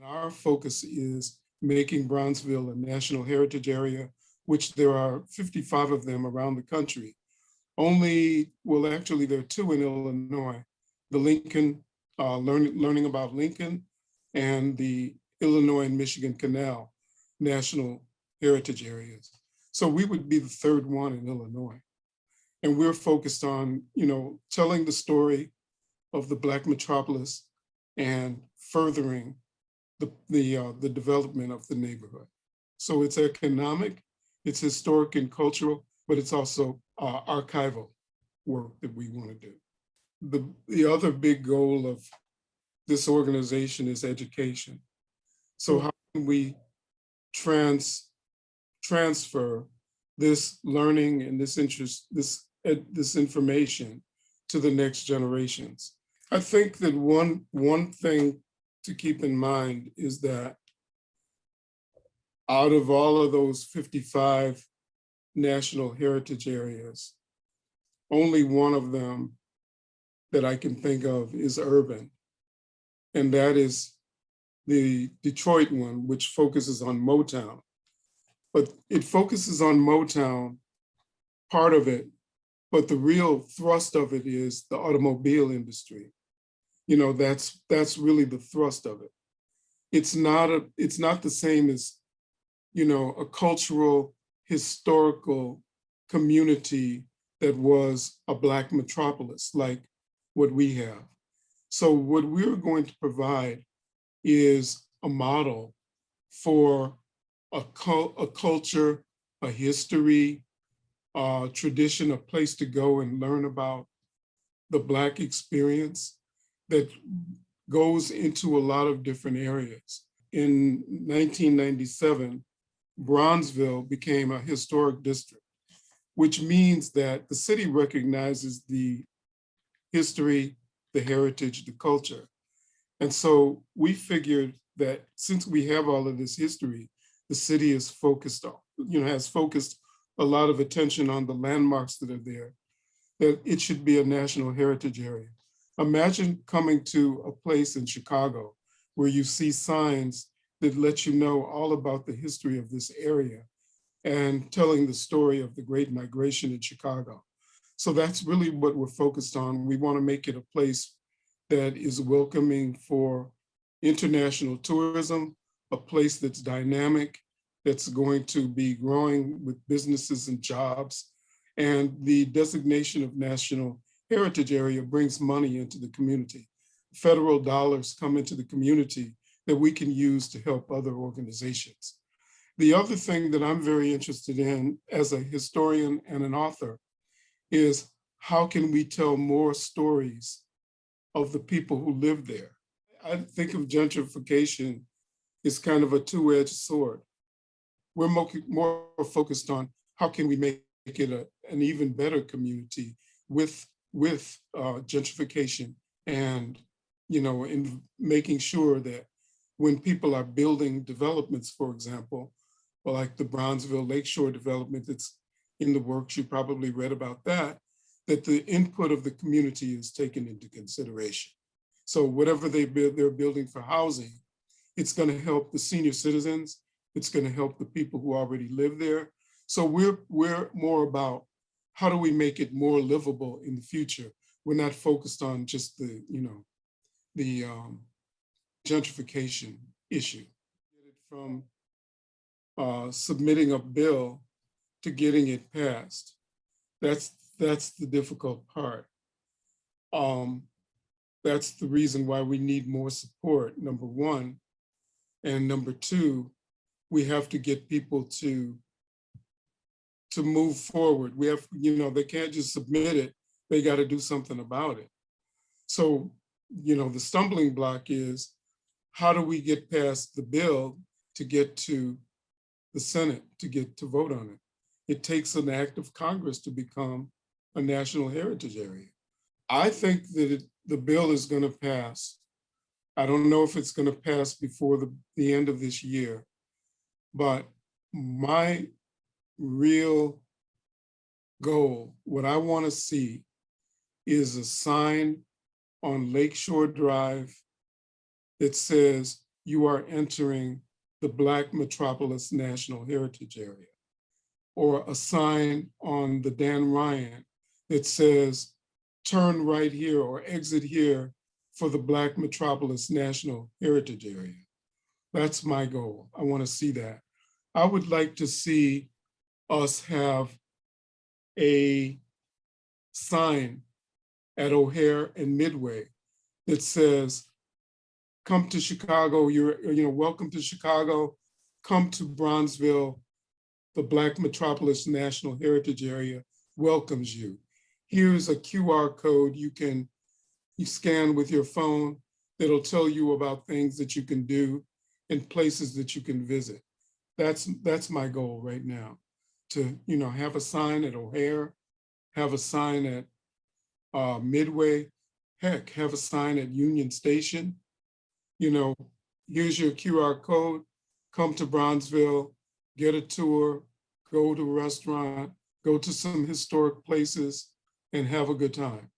Our focus is making Bronzeville a National Heritage Area, which there are 55 of them around the country. Actually, there are two in Illinois, the Lincoln, learning about Lincoln, and the Illinois and Michigan Canal National Heritage Areas. So we would be the third one in Illinois. And we're focused on, telling the story of the Black metropolis and furthering the development of the neighborhood. So it's economic, it's historic and cultural, but it's also archival work that we want to do. The other big goal of this organization is education. So how can we transfer this learning and this interest, this information to the next generations? I think that one thing to keep in mind is that out of all of those 55 national heritage areas, only one of them that I can think of is urban. And that is the Detroit one, which focuses on Motown. But it focuses on Motown, part of it, but the real thrust of it is the automobile industry. That's really the thrust of it. It's not the same as, a cultural, historical community that was a Black metropolis like what we have. So what we're going to provide is a model for a culture, a history, a tradition, a place to go and learn about the Black experience that goes into a lot of different areas. In 1997, Bronzeville became a historic district, which means that the city recognizes the history, the heritage, the culture. And so we figured that since we have all of this history, the city is focused on, has focused a lot of attention on the landmarks that are there, that it should be a national heritage area. Imagine coming to a place in Chicago where you see signs that let you know all about the history of this area and telling the story of the Great Migration in Chicago. So that's really what we're focused on. We want to make it a place that is welcoming for international tourism, a place that's dynamic, that's going to be growing with businesses and jobs. And the designation of National Heritage Area brings money into the community. Federal dollars come into the community that we can use to help other organizations. The other thing that I'm very interested in as a historian and an author is how can we tell more stories of the people who live there? I think of gentrification as kind of a two-edged sword. We're more focused on how can we make it an even better community with gentrification and, in making sure that when people are building developments, for example, like the Bronzeville Lakeshore development that's in the works, you probably read about that the input of the community is taken into consideration. So whatever they're building for housing, it's going to help the senior citizens. It's going to help the people who already live there. So we're more about how do we make it more livable in the future? We're not focused on just the gentrification issue. From submitting a bill to getting it passed, that's the difficult part. That's the reason why we need more support, number one. And number two, we have to get people to move forward. We have, they can't just submit it, they got to do something about it. So, the stumbling block is how do we get past the bill to get to the Senate, to get to vote on it? It takes an act of Congress to become a national heritage area. I think that the bill is going to pass. I don't know if it's going to pass before the end of this year, but my real goal, what I want to see is a sign on Lakeshore Drive that says you are entering the Black Metropolis National Heritage Area, or a sign on the Dan Ryan that says, turn right here or exit here for the Black Metropolis National Heritage Area. That's my goal. I want to see that. I would like to see us have a sign at O'Hare and Midway that says, come to Chicago, you're welcome to Chicago, come to Bronzeville, the Black Metropolis National Heritage Area welcomes you. Here's a QR code you scan with your phone that'll tell you about things that you can do and places that you can visit. That's my goal right now, to have a sign at O'Hare, have a sign at Midway, heck, have a sign at Union Station. Here's your QR code, come to Bronzeville, get a tour, go to a restaurant, go to some historic places, and have a good time.